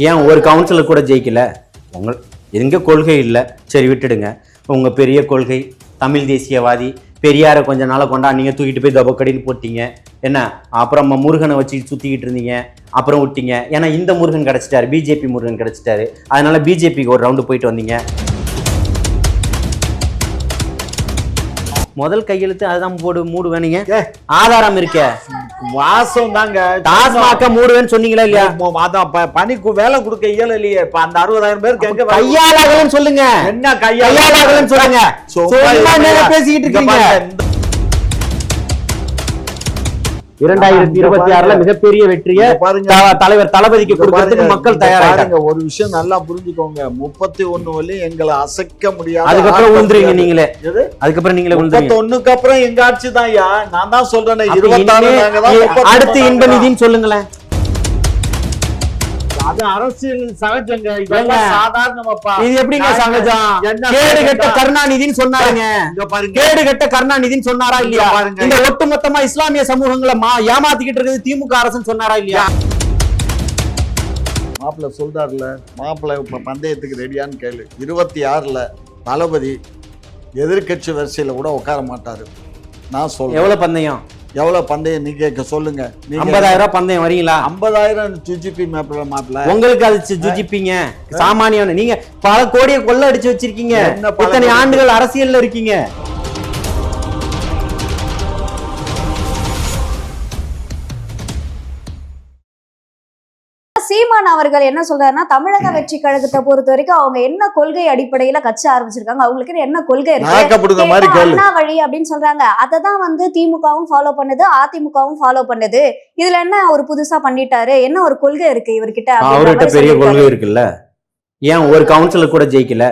ஏன் ஒரு கவுன்சிலர் கூட ஜெயிக்கல? எங்க கொள்கை இல்லை, சரி விட்டுடுங்க. உங்க பெரிய கொள்கை தமிழ் தேசியவாதி, பெரியாரை கொஞ்ச நாளை கொண்டாடினீங்க, தூக்கிட்டு போய் தபக்கடின்னு போட்டீங்க. என்ன அப்புறம் முருகனை வச்சு சுத்திக்கிட்டு இருந்தீங்க, அப்புறம் விட்டீங்க. ஏன்னா இந்த முருகன் கிடைச்சிட்டாரு, பிஜேபி முருகன் கிடைச்சிட்டாரு, அதனால பிஜேபிக்கு ஒரு ரவுண்டு போயிட்டு வந்தீங்க. முதல் கையெழுத்து அதுதான் போடு மூடு வேணுங்க, ஆதாரம் இருக்க வாசம் தாங்க. டாஸ்மாக மூடுவேன்னு சொன்னீங்களா இல்லையா? அதான் பணிக்கு வேலை கொடுக்க இயல இல்லையே. இப்ப அந்த 60,000 பேருக்கு எங்க கையாளாகலன்னு சொல்லுங்க. என்ன கையாளாகலன்னு சொல்லுங்க. பேசிக்கிட்டு இருக்கீங்க. 2026 மிகப்பெரிய வெற்றியை தலைவர் தளபதிக்கு கொடுக்கிறதுக்கு மக்கள் தயாராக. ஒரு விஷயம் நல்லா புரிஞ்சுக்கோங்க, 31 வரையும் எங்களை அசைக்க முடியாது. அதுக்கப்புறம் உந்துறீங்க நீங்களே. அதுக்கப்புறம் நீங்களே 31க்கு அப்புறம் எங்க ஆட்சி தான். நான் தான் சொல்றேன், 26 அடுத்து இன்ப நிதின்னு சொல்லுங்களேன். அது அரசியல் சகஜங்க, இதெல்லாம் சாதாரணமாப்பா. இது எப்படிங்க சகஜம்? கேடு கட்ட கருணாநிதின்னு சொன்னாருங்க. கேடு கட்ட கருணாநிதின்னு சொன்னாரா இல்லையா? இந்த ஒட்டுமொத்தமா இஸ்லாமிய சமூகங்களை ஏமாத்திக்கிட்டு இருக்குது திமுக அரசுன்னு சொன்னாரா இல்லையா? மாப்பிள்ள சொல்றாருல, மாப்பிள்ள இப்ப பந்தயத்துக்கு ரெடியான்னு கேளு. 26ல தளபதி எதிர்கட்சி வரிசையில கூட உட்கார மாட்டாரு. நான் சொல்றேன். எவ்வளவு பந்தயம்? எவ்வளவு பந்தயம் நீ கேட்க சொல்லுங்க. 50,000 பந்தயம் வரீங்களா? 50,000 ஜிஜிபி மாப்பிள்ள. உங்களுக்கு அது ஜிஜிபிங்க சாமானியம். நீங்க பல கோடியை கொள்ள அடிச்சு வச்சிருக்கீங்க. இத்தனை ஆண்டுகள் அரசியல்ல இருக்கீங்க. சீமான் அவர்கள் என்ன சொல்றாருன்னா, தமிழக வெற்றி கழகத்தை பொறுத்த வரைக்கும் அவங்க என்ன கொள்கை அடிப்படையில கட்சி ஆரம்பிச்சிருக்காங்க, அவங்களுக்கு என்ன கொள்கை இருக்கு, அண்ணா வழி அப்படின்னு சொல்றாங்க. அததான் திமுகவும் ஃபாலோ பண்ணுது, அதிமுகவும் ஃபாலோ பண்ணுது. இதுல என்ன ஒரு புதுசா பண்ணிட்டாரு, என்ன ஒரு கொள்கை இருக்கு இவர்கிட்ட? அவர்கிட்ட பெரிய கொள்கை இருக்குல்ல. ஏன் ஒரு கவுன்சிலர் கூட ஜெயிக்கல?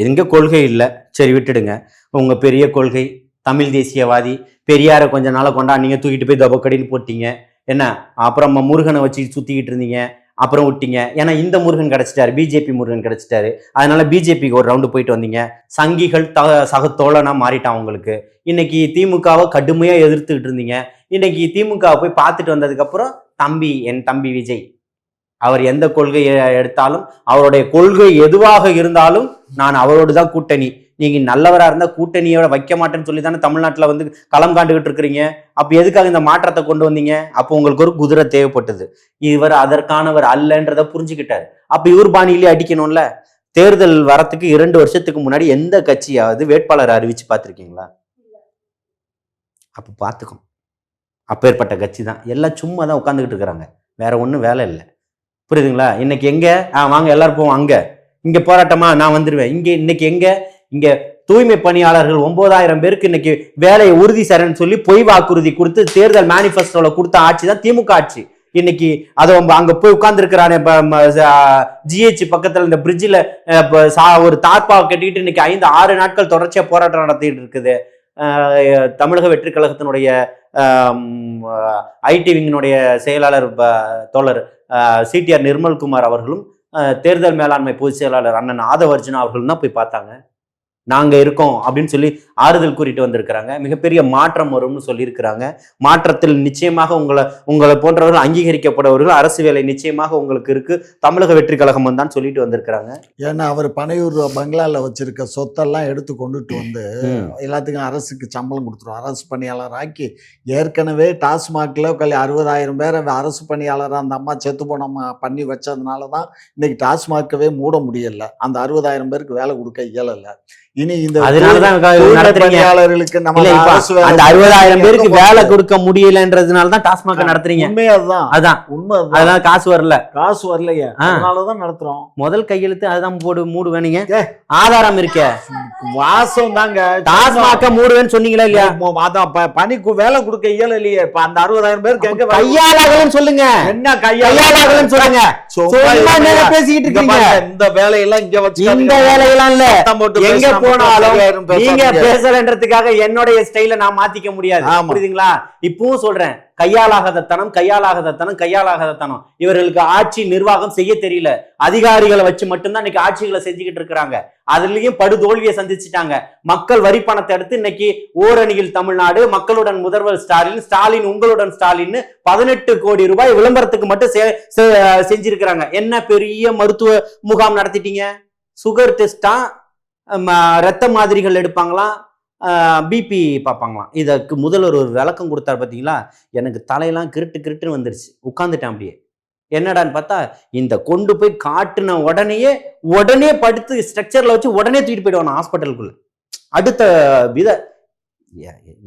எங்க கொள்கை இல்லை, சரி விட்டுடுங்க. உங்க பெரிய கொள்கை தமிழ் தேசியவாதி, பெரியாரை கொஞ்ச நாளை கொண்டாடினீங்க, தூக்கிட்டு போய் தபக்கடின்னு போட்டீங்க. என்ன அப்புறம் முருகனை வச்சு சுத்திக்கிட்டு இருந்தீங்க, அப்புறம் விட்டீங்க. ஏன்னா இந்த முருகன் கிடைச்சிட்டாரு, பிஜேபி முருகன் கிடைச்சிட்டாரு, அதனால பிஜேபிக்கு ஒரு ரவுண்டு போயிட்டு வந்தீங்க. சங்கிகள் சக தோழனா மாறிட்டான் உங்களுக்கு. இன்னைக்கு திமுகவை கடுமையா எதிர்த்துக்கிட்டு இருந்தீங்க. இன்னைக்கு திமுகவை போய் பார்த்துட்டு வந்ததுக்கு அப்புறம் என் தம்பி விஜய் அவர் எந்த கொள்கையை எடுத்தாலும், அவருடைய கொள்கை எதுவாக இருந்தாலும் நான் அவரோடு தான் கூட்டணி. நீங்க நல்லவரா இருந்தா கூட்டணியோட வைக்க மாட்டேன்னு சொல்லி தானே தமிழ்நாட்டுல களம் காண்டுகிட்டு இருக்கிறீங்க. அப்ப எதுக்காக இந்த மாற்றத்தை கொண்டு வந்தீங்க? அப்போ உங்களுக்கு ஒரு குதிரை தேவைப்பட்டது. இவர் அதற்கானவர் அல்லன்றத புரிஞ்சுக்கிட்டாரு. அப்ப இவர் பாணியிலே அடிக்கணும்ல. தேர்தல் வரத்துக்கு 2 வருஷத்துக்கு முன்னாடி எந்த கட்சியாவது வேட்பாளர் அறிவிச்சு பார்த்திருக்கீங்களா? அப்ப பாத்துக்கணும். அப்பேற்பட்ட கட்சி தான். எல்லாம் சும்மா தான் உட்காந்துக்கிட்டு இருக்கிறாங்க, வேற ஒன்றும் வேலை இல்லை. புரியுதுங்களா? இன்னைக்கு எங்க வாங்க எல்லாரும் போவோம், அங்க இங்க போராட்டமா நான் வந்துடுவேன். இன்னைக்கு எங்க இங்க தூய்மை பணியாளர்கள் 9,000 பேருக்கு இன்னைக்கு வேலையை உறுதி செய்றேன்னு சொல்லி பொய் வாக்குறுதி கொடுத்து தேர்தல் மேனிஃபெஸ்டோல கொடுத்த ஆட்சி தான் திமுக ஆட்சி. இன்னைக்கு அதை அங்க போய் உட்கார்ந்து இருக்கிறானே ஜிஹெச் பக்கத்துல இந்த பிரிட்ஜில் ஒரு தார்பாவை கட்டிக்கிட்டு இன்னைக்கு 5-6 நாட்கள் தொடர்ச்சியா போராட்டம் நடத்திட்டு இருக்குது. தமிழக வெற்றி கழகத்தினுடைய ஐடி விங்கினுடைய செயலாளர் தோழர் சிடிஆர் நிர்மல்குமார் அவர்களும் தேர்தல் மேலாண்மை பொதுச் செயலாளர் அண்ணன் ஆதவர்ஜுனா அவர்களும் தான் போய் பார்த்தாங்க. நாங்க இருக்கோம் அப்படின்னு சொல்லி ஆறுதல் கூறிட்டு வந்திருக்கிறாங்க. மிகப்பெரிய மாற்றம் வரும்னு சொல்லியிருக்கிறாங்க. மாற்றத்தில் நிச்சயமாக உங்களை போன்றவர்கள் அங்கீகரிக்கப்படுவர்கள், அரசு வேலை நிச்சயமாக உங்களுக்கு இருக்கு, தமிழக வெற்றி கழகம் தான் சொல்லிட்டு வந்திருக்கிறாங்க. ஏன்னா அவர் பனையூர் பங்களால வச்சிருக்க சொத்தெல்லாம் எடுத்து கொண்டுட்டு வந்து எல்லாத்துக்கும் அரசுக்கு சம்பளம் கொடுத்துரும். அரசு பணியாளர் ஆக்கி ஏற்கனவே டாஸ்மாக்ல 60,000 பேரை அரசு பணியாளராக அந்த அம்மா செத்து போனம்மா பண்ணி வச்சதுனாலதான் இன்னைக்கு டாஸ்மாக்கவே மூட முடியல. அந்த 60,000 பேருக்கு வேலை கொடுக்க இயலல. இனி இந்த பணியாளர்களுக்கு நம்ம 60,000 பேருக்கு வேலை கொடுக்க முடியலன்றதுனாலதான் டாஸ்மாக நடத்துறீங்க. அதான் உண்மை. அதெல்லாம் காசு வரலையே, அதனாலதான் நடத்துறோம். முதல் கையெழுத்து அதுதான் போடு மூடு வேணுங்க, ஆதாரம் இருக்க வாசம் தாங்க. டாஸ்மாக மூடுவேன்னு சொன்னீங்களா இல்லையா? அதான் பணிக்கு வேலை கொடுக்க இயல இல்லையே. இப்ப அந்த 60,000 பேருக்கு எங்க கையாளாகலன்னு சொல்லுங்க. என்ன கையாளாகலன்னு சொல்லுங்க. பேசிக்கிட்டு இருக்கீங்க. இந்த வேலையெல்லாம் இங்க வச்சு இந்த வேலையெல்லாம் இல்ல. எங்க போனாலும் நீங்க பேசலன்றதுக்காக என்னுடைய ஸ்டைல நான் மாத்திக்க முடியாது. புரியுதுங்களா? இப்பவும் சொல்றேன், கையாளாகாதத்தனம். இவர்களுக்கு ஆட்சி நிர்வாகம் செய்ய தெரியல. அதிகாரிகளை வச்சு மட்டும்தான் இன்னைக்கு ஆட்சிகளை செஞ்சுக்கிட்டு இருக்கிறாங்க. அதுலயும் படுதோல்வியை சந்திச்சுட்டாங்க. மக்கள் வரி பணத்தை எடுத்து இன்னைக்கு ஓரணியில் தமிழ்நாடு, மக்களுடன் முதல்வர் ஸ்டாலின், ஸ்டாலின் உங்களுடன் ஸ்டாலின் 18 கோடி ரூபாய் விளம்பரத்துக்கு மட்டும் செஞ்சிருக்கிறாங்க. என்ன பெரிய மருத்துவ முகாம் நடத்திட்டீங்க? சுகர் டெஸ்டா, ரத்த மாதிரிகள் எடுப்பாங்களாம், பிபி பார்ப்பாங்களாம். இதற்கு முதல்வர் ஒரு விளக்கம் கொடுத்தாரு பார்த்தீங்களா? எனக்கு தலையெல்லாம் கிருட்டுன்னு வந்துருச்சு. உட்காந்துட்டேன் அப்படியே. என்னடான்னு பார்த்தா, இந்த கொண்டு போய் காட்டுன உடனே படுத்து ஸ்ட்ரக்சர்ல வச்சு உடனே தூக்கிட்டு போயிடுவாங்க ஹாஸ்பிட்டலுக்குள்ள. அடுத்த வித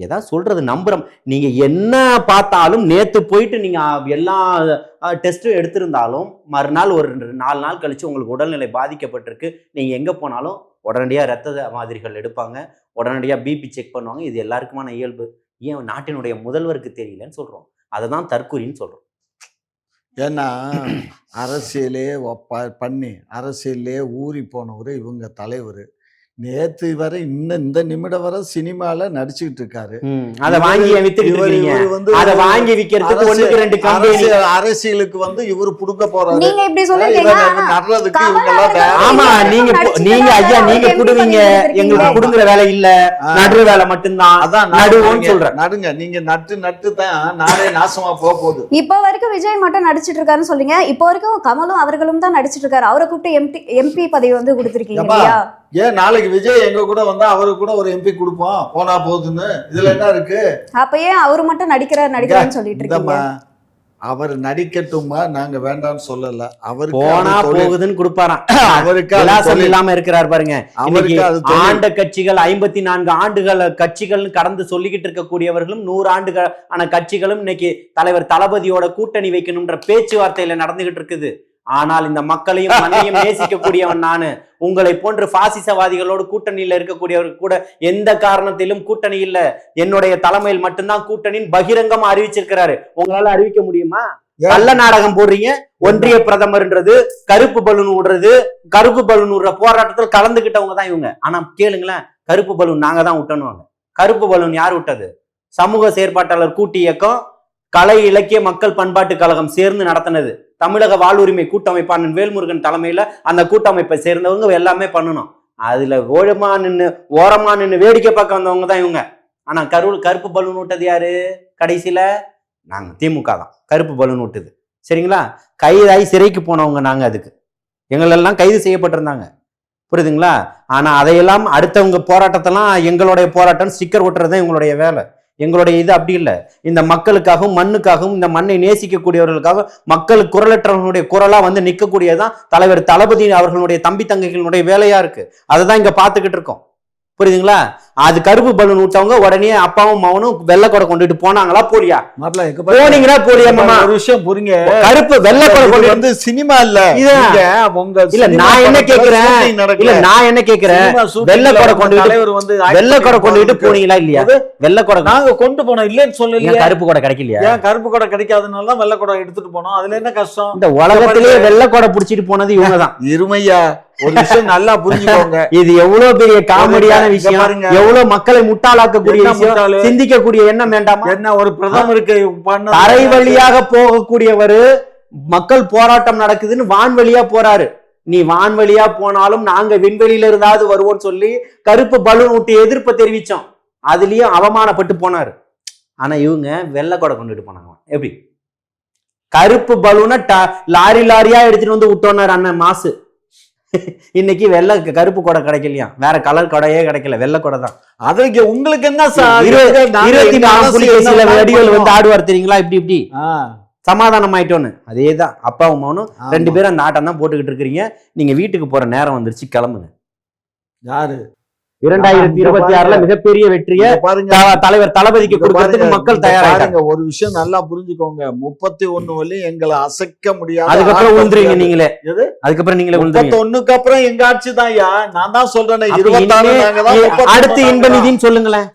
ஏதாவது சொல்றது நம்புறோம். நீங்க என்ன பார்த்தாலும் நேத்து போயிட்டு நீங்க எல்லா டெஸ்ட்டும் எடுத்திருந்தாலும் மறுநாள் ஒரு 4 நாள் கழிச்சு உங்களுக்கு உடல்நிலை பாதிக்கப்பட்டிருக்கு. நீங்க எங்க போனாலும் உடனடியா ரத்த மாதிரிகள் எடுப்பாங்க, உடனடியா பிபி செக் பண்ணுவாங்க. இது எல்லாருக்குமான இயல்பு. ஏன் நாட்டினுடைய முதல்வருக்கு தெரியலன்னு சொல்றோம். அதை தான் தற்கூரின்னு சொல்றோம். ஏன்னா அரசியலே பண்ணி அரசியலே ஊறி போனவர் இவங்க தலைவர். நேத்து வரை இந்த நிமிடம் வரை சினிமால நடிச்சுக்கிட்டு இருக்காரு. அதை வாங்கி விக்கிறதுக்கு 1-2 கம்பெனி அரசியலுக்கு வந்து இவரு புடுங்க போறாரு. நீங்க இப்படி சொல்லிட்டீங்க. நடுறதுக்கு ஆமா, நீங்க ஐயா நீங்க புடுவீங்க, எங்களுக்கு புடுங்குற வேலை இல்ல, நடுற வேலை மட்டும்தான். அதான் நடுவோம்னு சொல்றேன். நடுங்க, நீங்க நட்டு தான் நாளே நாசமா போகுது. இப்ப வரைக்கும் விஜய் மட்டும் நடிச்சிட்டு இருக்காருன்னு சொல்றீங்க. இப்ப வரைக்கும் கமலும் அவர்களும் தான் நடிச்சிட்டு இருக்காரு. அவரை கூப்பிட்டு எம்பி பதவி வந்து கொடுத்திருக்கீங்க இல்லையா? ஏன் நாளைக்கு விஜய் எங்க கூட வந்தா அவருக்கு கூட ஒரு எம்பி கொடுப்போம், போனா போகுதுன்னு இதுல என்ன இருக்கு? அப்ப ஏன் அவரு மட்டும் நடிக்கிறாருன்னு சொல்லிட்டு இருக்கீங்க? அவர் நடிக்கட்டுமா, நாங்க வேண்டாம்னு சொல்லல. அவருக்கு போனா போகுதுன்னு கொடுப்பாராம். அவருக்கு இல்லாம இருக்கிறார் பாருங்க. ஆண்ட கட்சிகள் 54 ஆண்டுகள் கட்சிகள் கடந்து சொல்லிக்கிட்டு இருக்கக்கூடியவர்களும் 100 ஆண்டுகள் ஆன கட்சிகளும் இன்னைக்கு தலைவர் தளபதியோட கூட்டணி வைக்கணும்ன்ற பேச்சுவார்த்தையில நடந்துகிட்டு இருக்குது. ஆனால் இந்த மக்களையும் மண்ணையும் நேசிக்கக்கூடியவன் நானு. உங்களை போன்று பாசிசவாதிகளோடு கூட்டணியில இருக்கக்கூடியவர்கள் கூட எந்த காரணத்திலும் கூட்டணி இல்ல, என்னுடைய தலைமையில் மட்டும்தான் கூட்டணின்னு பகிரங்கமா அறிவிச்சிருக்கிறாரு. உங்களால அறிவிக்க முடியுமா? நல்ல நாடகம் போடுறீங்க. ஒன்றிய பிரதமர்ன்றது கருப்பு பலூன் விடுறது, கருப்பு பலூன் விடுற போராட்டத்தில் கலந்துகிட்டவங்க தான் இவங்க. ஆனா கேளுங்களேன், கருப்பு பலூன் நாங்க தான் விட்டணுவாங்க. கருப்பு பலூன் யார் விட்டது? சமூக செயற்பாட்டாளர் கூட்டு இயக்கம், கலை இலக்கிய மக்கள் பண்பாட்டு கழகம் சேர்ந்து நடத்தினது. தமிழக வாழ்வுரிமை கூட்டமைப்பான வேல்முருகன் தலைமையில அந்த கூட்டமைப்பை சேர்ந்தவங்க எல்லாமே பண்ணணும். அதுல ஓரமா நின்று வேடிக்கை பார்க்க வந்தவங்க தான் இவங்க. ஆனா கருப்பு பலூன் விட்டது யாரு? கடைசியில நாங்க திமுக தான் கருப்பு பலூன் விட்டது. சரிங்களா? கைதாகி சிறைக்கு போனவங்க நாங்க. அதுக்கு எங்களெல்லாம் கைது செய்யப்பட்டிருந்தாங்க. புரியுதுங்களா? ஆனா அதையெல்லாம் அடுத்தவங்க போராட்டத்தெல்லாம் எங்களுடைய போராட்டம் ஸ்டிக்கர் ஒட்டுறதுதான் எங்களுடைய வேலை. எங்களுடைய இது அப்படி இல்லை. இந்த மக்களுக்காகவும் மண்ணுக்காகவும் இந்த மண்ணை நேசிக்கக்கூடியவர்களுக்காக மக்கள் குரலற்றவர்களுடைய குரலா வந்து நிற்கக்கூடியதான் தலைவர் தளபதி அவர்களுடைய தம்பி தங்கைகளுடைய வேலையா இருக்கு. அதை தான் இங்க பாத்துக்கிட்டு இருக்கோம். புரியுதுங்களா? அது கருப்பு பலூன் விட்டவங்க உடனே அப்பாவும் மகனும் வெள்ளக்கொடை கொண்டுட்டு போனாங்களா? போலியா? போனீங்களா? போலியா? ஒரு விஷயம் புரியுங்க. கருப்பு வெள்ளக்கொடை கொண்டு வந்து சினிமா இல்ல. இல்ல நான் என்ன கேக்குறேன், வெள்ளக்கொடை கொண்டுட்டு போனீங்களா இல்லையா? வெள்ளக்கொடை நாங்க கொண்டு போனோம் இல்லன்னு சொல்லல. கருப்பு கொடை கிடைக்கலையா? ஏன் கருப்பு கொடை கிடைக்காதனால தான் வெள்ளக்கொடை எடுத்துட்டு போனோம். அதுல என்ன கஷ்டம்? இந்த உலகத்திலேயே வெள்ளக்கொடை புடிச்சிட்டு போனது இவங்கதான். இருமையா ஒரு விஷயம் நல்லா புரிஞ்சுக்கோங்க. இது எவ்வளவு பெரிய காமெடியான விஷயம், எவ்வளவு மக்களை முட்டாளாக்கக்கூடிய விஷயம், சிந்திக்கக்கூடிய எண்ணம் வேண்டாமா? என்ன ஒரு பிரதமருக்கு தரை வழியாக போகக்கூடியவர் மக்கள் போராட்டம் நடக்குதுன்னு வான்வழியா போறாரு. நீ வான்வழியா போனாலும் நாங்க விண்வெளியில இருந்தாவது வருவோம்னு சொல்லி கருப்பு பலூன் விட்டு எதிர்ப்பு தெரிவிச்சோம். அதுலயும் அவமானப்பட்டு போனாரு. ஆனா இவங்க வெள்ளக்கொடை கொண்டுட்டு போனாங்க. எப்படி? கருப்பு பலூனை லாரியா எடுத்துட்டு வந்து விட்டோன்னாரு அண்ணன் மாசு. இன்னைக்கு கருப்பு கொடை கிடைக்கலையா? வேற கலர் கொடையே கிடைக்கல, வெள்ளை கொடை தான். அதுக்கு உங்களுக்கு என்ன சார்? 24 வெடிகள் வந்து ஆடுவார் தெரியுங்களா? இப்படி சமாதானம் ஆயிட்டோன்னு. அதேதான் அப்பாவும் மகனும் 2 பேரும் அந்த ஆட்டம் தான் போட்டுக்கிட்டு இருக்கிறீங்க. நீங்க வீட்டுக்கு போற நேரம் வந்துருச்சு, கிளம்புங்க. யாரு 2026 மிகப்பெரிய வெற்றியை தலைவர் தளபதிக்கு கொடுக்கிறதுக்கு மக்கள் தயாராக. ஒரு விஷயம் நல்லா புரிஞ்சுக்கோங்க. 31 வரையும் எங்களை அசைக்க முடியாது. அதுக்கப்புறம் உழுந்துருவீங்க நீங்களே. அதுக்கப்புறம் நீங்களே 31க்கு அப்புறம் எங்க ஆட்சி தான். நான் தான் சொல்றேன். அடுத்து இன்ப நிதின்னு சொல்லுங்களேன்.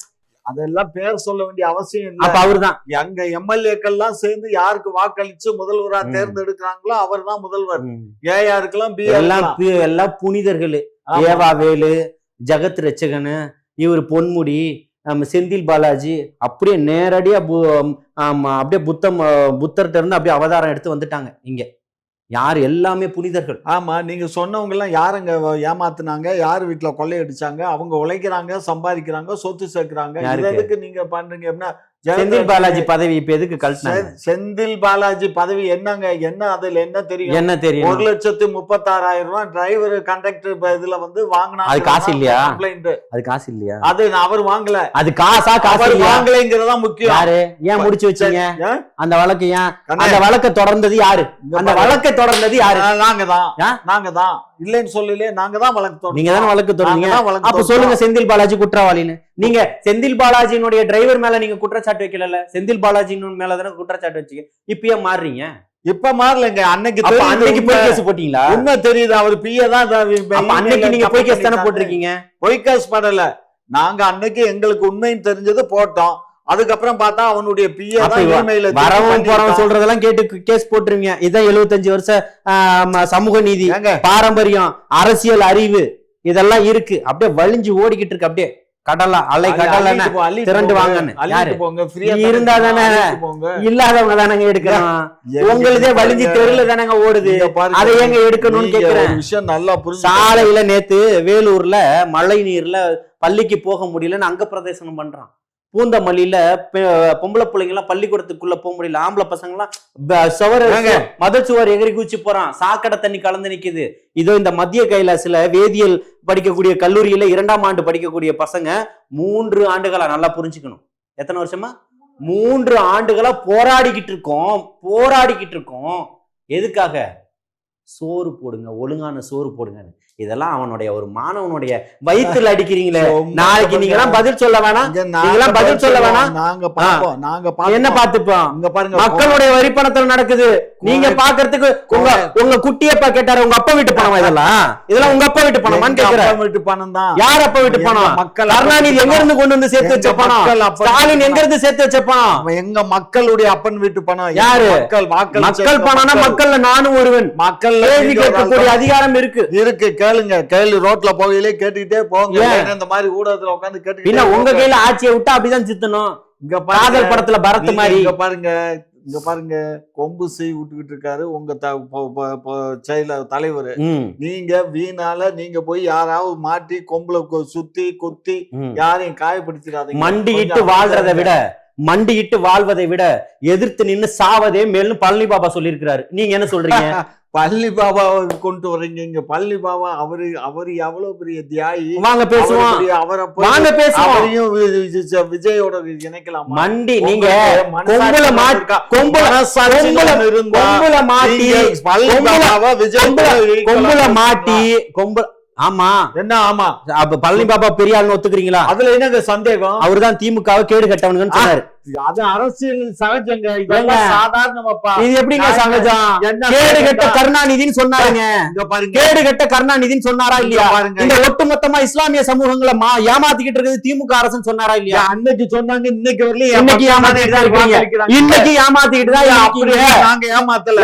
அதெல்லாம் பேர் சொல்ல வேண்டிய அவசியம் இல்லை. அப்ப அவர்தான் எங்க எம்எல்ஏக்கள் எல்லாம் சேர்ந்து யாருக்கு வாக்களிச்சு முதல்வரா தேர்ந்தெடுக்கிறாங்களோ அவர் தான் முதல்வர். ஏஆருக்கெல்லாம் எல்லாம் புனிதர்கள். ஏவா வேலு, ஜெகத் ரட்சகனு, இவர் பொன்முடி, செந்தில் பாலாஜி அப்படியே நேரடியா அப்படியே புத்தர்கிட்ட இருந்து அப்படியே அவதாரம் எடுத்து வந்துட்டாங்க இங்க. யார் எல்லாமே புனிதர்கள். ஆமா, நீங்க சொன்னவங்க எல்லாம் யாருங்க ஏமாத்துனாங்க, யார் வீட்டுல கொள்ளையடிச்சாங்க? அவங்க உழைக்கிறாங்க, சம்பாதிக்கிறாங்க, சொத்து சேர்க்கிறாங்க. எதுக்கு நீங்க பண்றீங்க? என்ன செந்தில் பாலாஜி பதவி இப்ப எதுக்கு கழட்டினாங்க? செந்தில் பாலாஜி பதவி என்னங்க? என்ன அதுல என்ன தெரியும்? என்ன தெரியும்? 1,36,000 ரூபாய் டிரைவர் கண்டக்டர் இதுல வந்து வாங்கினாங்க. அது காசு இல்லையா? அது காசு இல்லையா? அது அவர் வாங்கல. அது காசா? காசு வாங்கலைங்கிறதா முக்கியம். யாரு ஏன் முடிச்சு வச்சீங்க அந்த வழக்கு? ஏன் அந்த வழக்கை தொடர்ந்தது யாரு? அந்த வழக்கை தொடர்ந்தது யாரு? நாங்க தான் இல்லைன்னு சொல்லல, நாங்க தான் வழக்கு. நீங்க தானே வழக்கு தொடர்ந்தீங்க. அப்ப சொல்லுங்க, செந்தில் பாலாஜி குற்றவாளின்னு. நீங்க செந்தில் பாலாஜியினுடைய டிரைவர் மேல நீங்க குற்றச்சாட்டு வைக்கல, செந்தில் பாலாஜி மேலதானே குற்றச்சாட்டு வச்சீங்க. இப்பயே மாறுறீங்க. இப்ப மாறலங்க. அன்னைக்கு போய் கேஸ் போட்டீங்களா? உண்மை தெரியுது, அவர் பிஏ தான். அன்னைக்கு நீங்க போய் கேஸ் தானே போட்டிருக்கீங்க. பொய் கேஸ் படல. நாங்க அன்னைக்கு எங்களுக்கு உண்மைன்னு தெரிஞ்சது போட்டோம். அதுக்கப்புறம் பார்த்தா அவனுடைய பிஏ வரவும் போறவன் சொல்றதெல்லாம் கேட்டு கேஸ் போட்டுருவீங்க. இதான் 75 வருஷ சமூக நீதி, பாரம்பரியம், அரசியல் அறிவு இதெல்லாம் இருக்கு. அப்படியே வலிஞ்சு ஓடிக்கிட்டு இருக்கு. அப்படியே கடலா அலை கடல திரண்டு வாங்கன்னு இருந்தா தானே, இல்லாதவங்க தானங்க எடுக்கணும். உங்களுதே வலிஞ்சு தெருல தானங்க ஓடுது. அதை ஏங்க எடுக்கணும்னு கேக்குறேன். விஷயம் நல்லா புரிஞ்சு. சாலையில நேத்து வேலூர்ல மழை நீர்ல பள்ளிக்கு போக முடியலன்னு அங்க பிரதேசனம் பண்றான். பூந்தமல்லியில பொம்பளை பிள்ளைங்க எல்லாம் பள்ளிக்கூடத்துக்குள்ள போக முடியல. ஆம்பளை பசங்க எல்லாம் மதல் சுவர் எகிரி குச்சி போறான். சாக்கடை தண்ணி கலந்து நிக்குது. இதோ இந்த மத்திய கைலாசில வேதியியல் படிக்கக்கூடிய கல்லூரியில 2ஆம் ஆண்டு படிக்கக்கூடிய பசங்க 3 ஆண்டுகளா, நல்லா புரிஞ்சுக்கணும், எத்தனை வருஷமா 3 ஆண்டுகளா போராடிக்கிட்டு இருக்கோம். எதுக்காக? சோறு போடுங்க, ஒழுங்கான சோறு போடுங்க. இதெல்லாம் அவனுடைய ஒரு மாணவனுடைய வயிற்றுல அடிக்கிறீங்களே. நாளைக்கு நீங்க எல்லாம் பதில் சொல்ல வேணாம். பதில் சொல்ல வேணாம். நாங்க என்ன பாத்துப்போம்? மக்களுடைய வரி பணத்துல நடக்குது. நீங்க பாக்குறதுக்கு உங்க குட்டியப்பா கேட்டாரு, உங்க அப்பா வீட்டு பணமா? இதெல்லாம் உங்க அப்பா வீட்டு பணமான்னு கேக்குறேன். வீட்டு பணம் தான். யார் அப்பா வீட்டு பணம்? கருணாநிதி எங்க இருந்து கொண்டு வந்து சேர்த்து வச்ச பணம்? ஸ்டாலின் எங்க இருந்து சேர்த்து வச்ச பணம்? எங்க மக்களுடைய அப்பன் வீட்டு பணம். யாரு? மக்கள் பணம்னா மக்கள்ல நானும் ஒருவன். மக்கள் கேட்கக்கூடிய அதிகாரம் இருக்கு. கேள்வி ரோட்ல போகையிலே கேட்டுக்கிட்டே போங்க. இந்த மாதிரி ஊடகத்துல உட்கார்ந்து கேட்டு உங்க கையில ஆட்சியை விட்டா அப்படிதான் சித்தணும். இங்க காதல் படத்துல பரத் மாதிரி. இங்க பாருங்க கொம்பு செய் விட்டுக்கிட்டு இருக்காரு உங்க தலைவர். நீங்க வீணால நீங்க போய் யாராவது மாட்டி கொம்புல சுத்தி கொத்தி யாரையும் காயப்படுத்திடாதீங்க. மண்டியிட்டு வாழ்வதை விட எதிர்த்து நின்னு சாவதே மேலும் பழனி பாபா சொல்லி இருக்கிறாரு. நீங்க என்ன சொல்றீங்க? பழனி பாபாவை கொண்டு வர்றீங்க இங்க. பழனி பாபா அவரு எவ்வளவு பெரிய தியாகி. வாங்க பேசுவோம். வாங்க பேசுவோம். விஜயோட இணைக்கலாம். மண்டி நீங்க கொம்புல மாட்டி ஆமா என்ன? ஆமா, அப்ப பழனி பாபா பெரியார்னு ஒத்துக்கிறீங்களா? அதுல என்னங்க சந்தேகம்? அவருதான் திமுகவை கேடு கட்டவனுங்கன்னு சொன்னாரு. அது அரசியல் சகஜங்க. சாதாரணமாப்பா. இது எப்படிங்க சகஜம்? கேடு கட்ட கருணாநிதின்னு சொன்னாருங்க. கேடு கட்ட கருணாநிதின்னு சொன்னாரா இல்லையா? இந்த ஒட்டுமொத்தமா இஸ்லாமிய சமூகங்களை ஏமாத்திக்கிட்டு இருக்குது திமுக அரசுன்னு சொன்னாரா இல்லையா? அன்னைக்கு சொன்னாங்க, இன்னைக்கு வரல. இன்னைக்கு ஏமாத்திக்கிட்டு தான் நாங்க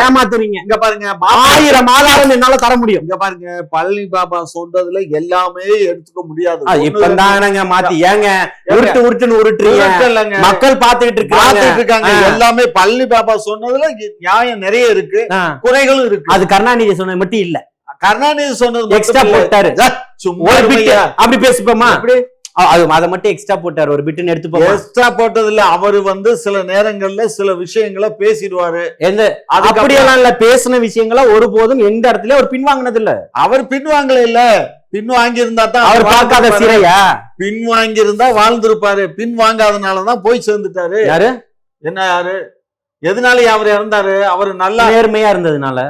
ஏமாத்துறீங்க. இங்க பாருங்க, 1000 ஆதாரம் என்னால தர முடியும். இங்க பாருங்க, பழனி பாபா சொல்றதுல எல்லாமே எடுத்துக்க முடியாது. இப்பதானங்க மாத்தி ஏங்க உருட்டுன்னு உருட்டுறீங்க. மக்கள் பாத்துக்கிட்டு இருக்காங்க. எல்லாமே பழனி பாபா சொன்னதுல நியாயம் நிறைய இருக்கு, குறைகளும் இருக்கு. அது கருணாநிதி சொன்னது மட்டும் இல்ல. கருணாநிதி சொன்னது எக்ஸ்ட்ரா போட்டாரு. அப்படி பேசுப்போமா? அதை மட்டும் எக்ஸ்ட்ரா போட்டாரு. ஒரு பிட்டுன்னு எடுத்து எக்ஸ்ட்ரா போட்டது இல்ல. அவரு சில நேரங்கள்ல சில விஷயங்களை பேசிடுவாரு. அப்படியெல்லாம் இல்ல. பேசின விஷயங்களை ஒருபோதும் எந்த இடத்துல அவர் பின்வாங்கினது இல்ல. அவர் பின்வாங்கல இல்ல. பின்வாங்கி இருந்தா தான் அவர் பார்க்காத சிறையா? பின்வாங்கி இருந்தா வாழ்ந்திருப்பாரு. பின்வாங்காதனாலதான் போய் சேர்ந்துட்டாரு. யாரு? யாரு? எதனால அவர் இறந்தாரு? அவரு நல்லா நேர்மையா இருந்ததுனால.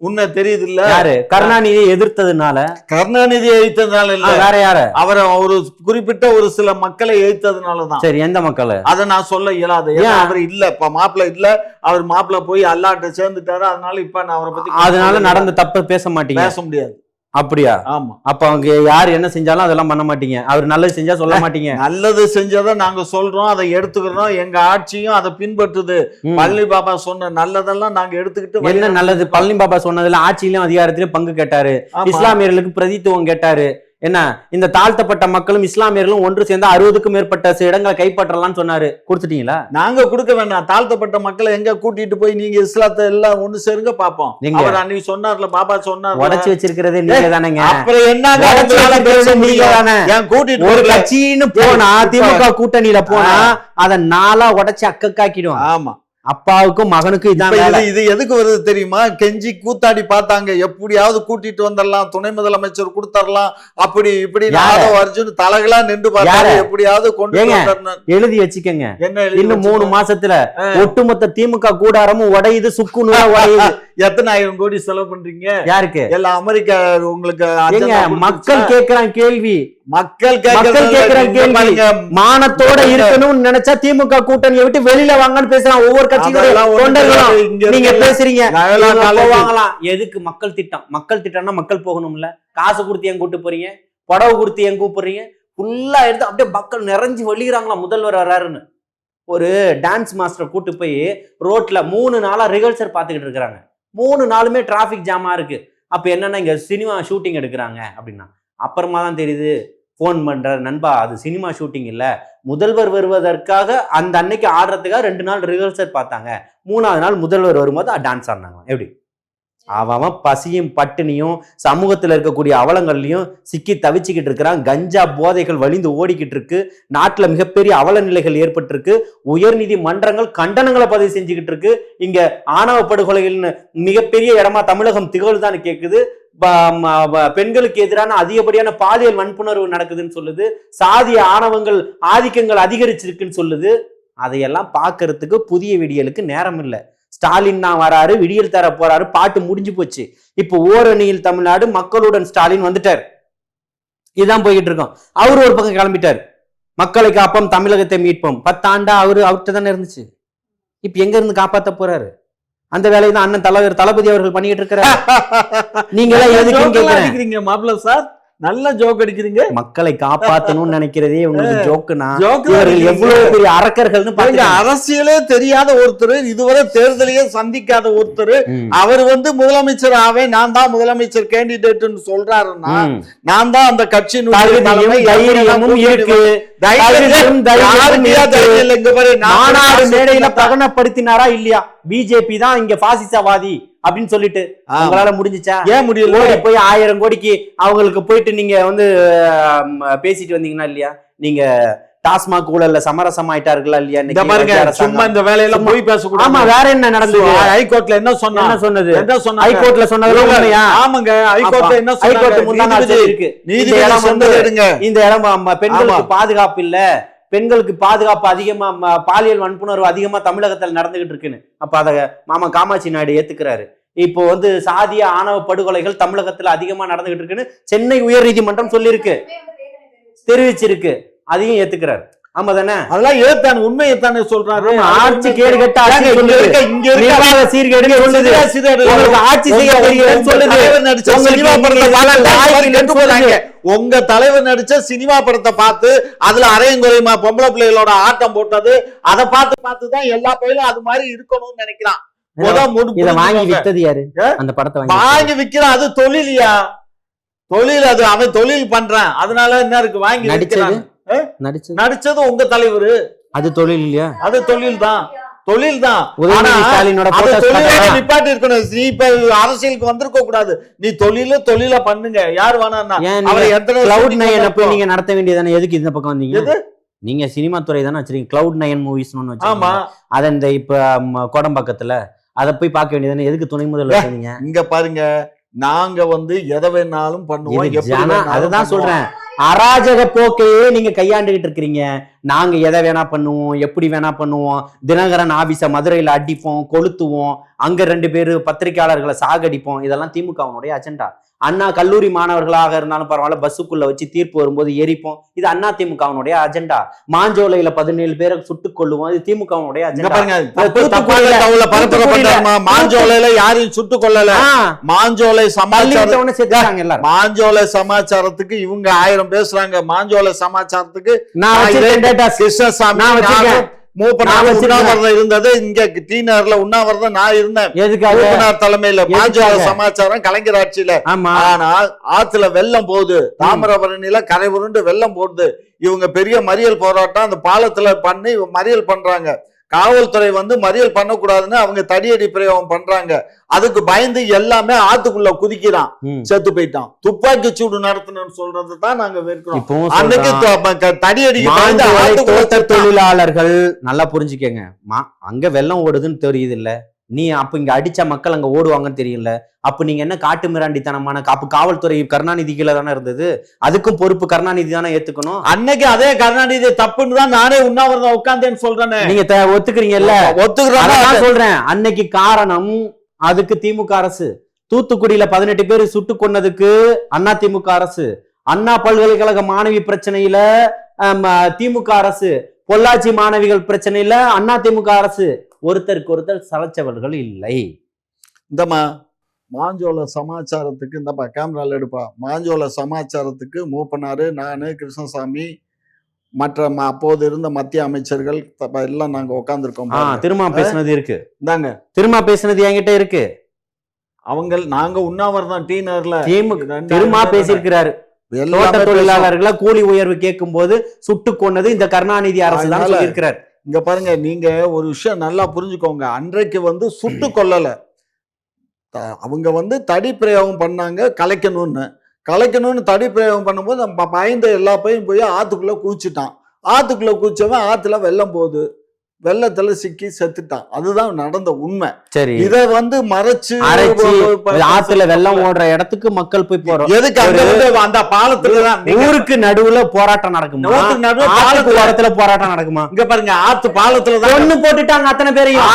உன்ன தெரியுது இல்ல? யாரு? கருணாநிதியை எதிர்த்ததுனால. கருணாநிதியை எதிர்த்ததுனால இல்ல. வேற யாரு? அவரை ஒரு குறிப்பிட்ட ஒரு சில மக்களை எதிர்த்ததுனாலதான். சரி, எந்த மக்கள்? அதை நான் சொல்ல இயலாது. அவர் இல்ல, இப்ப மாப்பிள்ள இல்ல. அவர் மாப்பிள்ள போய் அல்லாட்ட சேர்ந்துட்டாரு. அதனால இப்ப நான் அவரை பத்தி அதனால நடந்த தப்ப பேச மாட்டீங்க. பேச முடியாது. அப்படியா? ஆமா. அப்ப அவங்க யாரு என்ன செஞ்சாலும் அதெல்லாம் பண்ண மாட்டீங்க. அவர் நல்லது செஞ்சா சொல்ல மாட்டீங்க. நல்லது செஞ்சதை நாங்க சொல்றோம், அதை எடுத்துக்கிறோம். எங்க ஆட்சியும் அதை பின்பற்றுது. பழனி பாபா சொன்ன நல்லதெல்லாம் நாங்க எடுத்துக்கிட்டு. என்ன நல்லது? பழனி பாபா சொன்னதுல ஆட்சியிலும் அதிகாரத்திலும் பங்கு கேட்டாரு. இஸ்லாமியர்களுக்கு பிரதித்துவம் கேட்டாரு. என்ன இந்த தாழ்த்தப்பட்ட மக்களும் இஸ்லாமியர்களும் ஒன்று சேர்ந்து 60க்கும் மேற்பட்ட இடங்களை கைப்பற்றலாம்னு சொன்னாரு, கொடுத்துட்டீங்களா? நாங்க கொடுக்க வேண்டாம். தாழ்த்தப்பட்ட மக்களை எங்க கூட்டிட்டு போய் நீங்க இஸ்லாத்தை எல்லாம் ஒண்ணு சேருங்க பாப்போம். அவர் அன்னைக்கு சொன்னார்ல, பாபா சொன்னார், உடைச்சு வச்சிருக்கிறதே நீங்க தானேங்க. அப்புறம் என்ன கூட்டிட்டு ஒரு கட்சின்னு போனா திமுக கூட்டணியில போனா அதை 4 உடைச்சு அக்காக்கிடும். ஆமா, அப்பாவுக்கும் மகனுக்கும் இதான். இது எதுக்கு வருது தெரியுமா? கெஞ்சி கூத்தாடி பார்த்தாங்க, எப்படியாவது கூட்டிட்டு வந்துடலாம், துணை முதலமைச்சர் கொடுத்தரலாம், அப்படி இப்படி அர்ஜுன் தலைகளா நின்று பார்த்தாங்க, எப்படியாவது கொண்டு எழுதி வச்சுக்கங்க. என்ன இன்னும் 3 மாசத்துல ஒட்டுமொத்த திமுக கூடாரமும் உடையுது, சுக்கு நூறா உடையுது. எத்தனை ஆயிரம் கோடி செலவு பண்றீங்க? யாருக்கு? எல்லாம் அமெரிக்கா. உங்களுக்கு மக்கள் கேட்கிறான் கேள்வி, மக்கள் கேட்கிற கேள்வி. மானத்தோட இருக்கணும்னு நினைச்சா திமுக கூட்டணியை விட்டு வெளியில வாங்கன்னு பேசுறான் ஒவ்வொரு கட்சியும். நீங்க பேசுறீங்க வாங்கலாம். எதுக்கு? மக்கள் திட்டம். மக்கள் திட்டம்னா மக்கள் போகணும்ல. காசு கொடுத்து ஏன் கூட்டு போறீங்க? புடவை கொடுத்து ஏன் கூப்பிடுறீங்க? ஃபுல்லா எடுத்து அப்படியே மக்கள் நிறைஞ்சு வெளியிறாங்களா முதல்வர் வர்றாருன்னு. ஒரு டான்ஸ் மாஸ்டர் கூட்டு போய் ரோட்ல 3 நாளா ரிஹர்சல் பார்த்துக்கிட்டு இருக்கிறாங்க. 3 நாளுமே டிராபிக் ஜாமா இருக்கு. அப்ப என்னன்னா இங்க சினிமா ஷூட்டிங் எடுக்கிறாங்க அப்படின்னா, அப்புறமா தான் தெரியுது, போன் பண்ற நண்பா அது சினிமா ஷூட்டிங் இல்ல, முதல்வர் வருவதற்காக அந்த அன்னைக்கு ஆடுறதுக்காக 2 நாள் ரிஹர்சல் பார்த்தாங்க, 3ஆவது நாள் முதல்வர் வரும்போது டான்ஸ் ஆடினாங்க. எப்படி? அவன் பசியும் பட்டினியும் சமூகத்துல இருக்கக்கூடிய அவலங்கள்லயும் சிக்கி தவிச்சுக்கிட்டு இருக்கிறான். கஞ்சா போதைகள் வலிந்து ஓடிக்கிட்டு இருக்கு. நாட்டுல மிகப்பெரிய அவல நிலைகள் ஏற்பட்டிருக்கு. உயர்நீதி மன்றங்கள் கண்டனங்களை பதிவு செஞ்சுக்கிட்டு இருக்கு. இங்க ஆணவ படுகொலைகள்னு மிகப்பெரிய இடமா தமிழகம் திகழ்தான் கேக்குது. பெண்களுக்கு எதிரான அதிகப்படியான பாலியல் வன்புணர்வு நடக்குதுன்னு சொல்லுது. சாதிய ஆணவங்கள் ஆதிக்கங்கள் அதிகரிச்சிருக்குன்னு சொல்லுது. அதையெல்லாம் பாக்குறதுக்கு புதிய விடியலுக்கு நேரம் இல்லை. ஸ்டாலின் தான் வராரு, விடியல் தர போறாரு, பாட்டு முடிஞ்சு போச்சு. இப்போ ஓரணியில் தமிழ்நாடு, மக்களுடன் ஸ்டாலின் வந்துட்டார். இதுதான் போய்கிட்டு இருக்கோம். அவரு ஒரு பக்கம் கிளம்பிட்டார். மக்களை காப்போம், தமிழகத்தை மீட்போம். 10 ஆண்டா அவர்கிட்ட தானே இருந்துச்சு. இப்ப எங்க இருந்து காப்பாத்த போறாரு? அந்த வேலையை தான் அண்ணன் தலைவர் தளபதி அவர்கள் பண்ணிட்டு இருக்கிறார். நீங்க எல்லாம் எதுக்கு கேக்குறீங்க மாப்பிள்ள சார்? நல்ல ஜோக் அடிக்கிறீங்க. மக்களை காப்பாத்தணும்னு நினைக்கிறதே உங்களுக்கு ஜோக்குனா, எவ்வளவு பெரிய அரக்கர்கள்னு பாருங்க. அரசியலே தெரியாத ஒருத்தர், இதுவரை தேர்தலையே சந்திக்காத ஒருத்தர், அவர் முதலமைச்சர் ஆவே நான் தான் முதலமைச்சர் கேண்டிடேட்னு சொல்றாருன்னா, நான் தான் அந்த கட்சியினுடைய தைரியமும் இருக்கு. மாநாடு மேடையில பிரகடனப்படுத்தினாரா இல்லையா? பிஜேபி தான் இங்க பாசிசவாதி அப்படின்னு சொல்லிட்டு அவங்களால முடிஞ்சுச்சா? ஏன் முடியல? போய் 1000 கோடிக்கு அவங்களுக்கு போயிட்டு நீங்க பேசிட்டு வந்தீங்கன்னா இல்லையா? நீங்க டாஸ்மாக் ஊழல்ல சமரசம் ஆயிட்டார்களா இல்லையா? சும்மா இந்த வேலையில போய் பேசக்கூடாது. ஆமா, வேற என்ன நடந்தது? ஹைகோர்ட்ல என்ன சொன்னது? ஹைகோர்ட்ல சொன்னது உண்மையா? ஆமாங்க, ஹைகோர்ட்ல என்ன சொன்னாங்க? இருக்கு. இந்த இடம் பெண்களுக்கு பாதுகாப்பு இல்ல, பெண்களுக்கு பாதுகாப்பு அதிகமா, பாலியல் வன்புணர்வு அதிகமா தமிழகத்தில் நடந்துகிட்டு இருக்குன்னு. அப்ப அத மாமா காமாட்சி நாயுடு ஏத்துக்கிறாரு. இப்போ சாதிய ஆணவ படுகொலைகள் தமிழகத்துல அதிகமா நடந்துகிட்டு இருக்குன்னு சென்னை உயர் நீதிமன்றம் சொல்லியிருக்கு, தெரிவிச்சிருக்கு. அதையும் ஏத்துக்கிறாரு. ஆமா தானே? அதெல்லாம் ஏத்தான உண்மையைத்தானே சொல்றாரு. ஆட்சி கேடு கட்ட ஆட்சி சீர்கேடு சொல்லுது. ஆட்சி செய்ய சொல்லுது. உங்க தலைவர் நடிச்ச சினிமா படத்தை பார்த்து அதுல அரையங்குறையுமா பொம்பளை பிள்ளைகளோட ஆட்டம் போட்டது, அதை பார்த்துதான் எல்லா பயிலும் அது மாதிரி இருக்கணும்னு நினைக்கிறான். வாங்கி வித்தது யாரு? அந்த படத்தை வாங்கி விக்கிறான். அது தொழிலியா? தொழில். அது அவன் தொழில் பண்றான். அதனால என்ன இருக்கு? வாங்கி நடிக்கிறான். நடிச்சது உங்க தலைவர். அது தொழில் இல்லையா? அது தொழில் தான். தொழில் தான். நிப்பாட்டி இருக்கணும். நீ இப்ப அரசியலுக்கு வந்திருக்க கூடாது. நீ தொழில பண்ணுங்க. யார் வேணா நீங்க நடத்த வேண்டியதானே? எதுக்கு இந்த பக்கம் வந்தீங்க? நீங்க சினிமா துறை தானே வச்சிருக்கீங்க. Cloud 9 movies. ஆமா, அத இந்த இப்ப கோடம்பாக்கத்துல அதை போய் பார்க்க வேண்டியதானே? எதுக்கு துணை முதல்வர் சொன்னீங்க? இங்க பாருங்க, நாங்க எதை வேணாலும் பண்ணுவோம். அதுதான் சொல்றேன். அராஜக போக்கையே நீங்க கையாண்டுகிட்டு இருக்கிறீங்க. நாங்க எதை வேணா பண்ணுவோம், எப்படி வேணா பண்ணுவோம். தினகரன் ஆபீஸ மதுரையில அடிப்போம், கொளுத்துவோம். அங்க 2 பேரு பத்திரிகையாளர்களை சாகடிப்போம். இதெல்லாம் திமுகவுடைய அஜெண்டா. அண்ணா கல்லூரி மாணவர்களாக இருந்தாலும் பரவாயில்ல, பஸ்ஸுக்குள்ள வச்சு தீர்ப்பு வரும்போது எரிப்போம். இது அண்ணா திமுகவுடைய அஜெண்டா. மாஞ்சோலையில 17 பேரை சுட்டுக் கொள்ளுவோம். இது திமுகவுடைய அஜெண்டா. மாஞ்சோலையில யாரையும் சுட்டுக் கொள்ளல. மாஞ்சோலை சமாச்சாரம், மாஞ்சோலை சமாச்சாரத்துக்கு இவங்க 1000 பேசுறாங்க. மாஞ்சோலை சமாச்சாரத்துக்கு கிருஷ்ணசாமி மூப்பனார் உண்ணாவிரதம் இருந்தது இங்க டீனர்ல உண்ணாவிரதம் நான் இருந்தேன். மூப்பனார் தலைமையில மாஞ்சோள சமாச்சாரம் கலைஞர் ஆட்சியில. ஆனால் ஆத்துல வெள்ளம் போகுது, தாமிரபரணியில கரை உருண்டு வெள்ளம் போகுது. இவங்க பெரிய மறியல் போராட்டம் அந்த பாலத்துல பண்ணி மறியல் பண்றாங்க. காவல்துறை மறியல் பண்ணக்கூடாதுன்னு அவங்க தடியடி பிரயோகம் பண்றாங்க. அதுக்கு பயந்து எல்லாமே ஆத்துக்குள்ள குதிக்கிறான், செத்து போயிட்டான். துப்பாக்கி சூடு நடத்தணும்னு சொல்றதுதான் நாங்க வெறுக்கிறோம். அன்னைக்கு தடியடி தொழிலாளர்கள் நல்லா புரிஞ்சுக்கங்க. அங்க வெள்ளம் ஓடுதுன்னு தெரியுது இல்ல, நீ அப்ப இங்க அடிச்ச மக்கள் அங்க ஓடுவாங்கன்னு தெரியல. அப்ப நீங்க என்ன காட்டு மிராண்டித்தனமான அப்ப காவல்துறை கருணாநிதி கீழே தானே இருந்தது, அதுக்கும் பொறுப்பு கருணாநிதி தானே ஏத்துக்கணும். அன்னைக்கு அதே கருணாநிதி தப்புன்னு தான் நானே உண்ணாவிரதம் உட்கார்ந்தேன்னு சொல்றேன். நீங்க ஒத்துக்கிறீங்கல்ல? ஒத்துக்கிறேன் சொல்றேன். அன்னைக்கு காரணம் அதுக்கு திமுக அரசு. தூத்துக்குடியில 18 பேர் சுட்டு கொன்னதுக்கு அண்ணா திமுக அரசு. அண்ணா பல்கலைக்கழக மாணவி பிரச்சனையில திமுக அரசு. பொள்ளாச்சி மாணவிகள் பிரச்சனையில அண்ணா திமுக அரசு. ஒருத்தருக்கு ஒருத்தர் சலைச்சவர்கள் இல்லை. இந்தமா மாஞ்சோள சமாச்சாரத்துக்கு இந்தப்பா கேமரால எடுப்பா. மாஞ்சோள சமாச்சாரத்துக்கு மூப்பனாரு, நானு, கிருஷ்ணசாமி, மற்ற அப்போது இருந்த மத்திய அமைச்சர்கள் எல்லாம் நாங்க உட்கார்ந்துருக்கோம். திரும்ப பேசுனது இருக்கு, இந்தாங்க திரும்ப பேசுனது என்கிட்ட இருக்கு. அவங்க நாங்க உண்ணாவிரதம் டீனர்ல திரும்ப பேசியிருக்கிறாரு. தோட்ட தொழிலாளர்களை கூலி உயர்வு கேட்கும் போது சுட்டு கொண்டது இந்த கருணாநிதி அரசு தான் சொல்லியிருக்கிறார். இங்க பாருங்க, நீங்க ஒரு விஷயம் நல்லா புரிஞ்சுக்கோங்க. அன்றைக்கு சுட்டு கொல்லல, அவங்க தடி பிரயோகம் பண்ணாங்க. கலைக்கணும்னு தடி பிரயோகம் பண்ணும்போது நம்ம பயந்த எல்லா பையும் போய் ஆத்துக்குள்ள குதிச்சுட்டான். ஆத்துக்குள்ள குதிச்சவன் ஆத்துல வெள்ளம் போகுது, வெள்ளத்துல சிக்கி செத்துட்டான். அதுதான் நடந்த உண்மை. சரி, இத மறைச்சு ஆத்துல வெள்ளம் ஓடுற இடத்துக்கு மக்கள் போய் போறோம். எதுக்கு அந்த பாலத்துலதான் ஊருக்கு நடுவுல போராட்டம் நடக்குமா? பாலத்துல போராட்டம் நடக்குமா? இங்க பாருங்க, ஆத்து பாலத்துலதான் ஒண்ணு போட்டுட்டாங்க அத்தனை பேரையும்.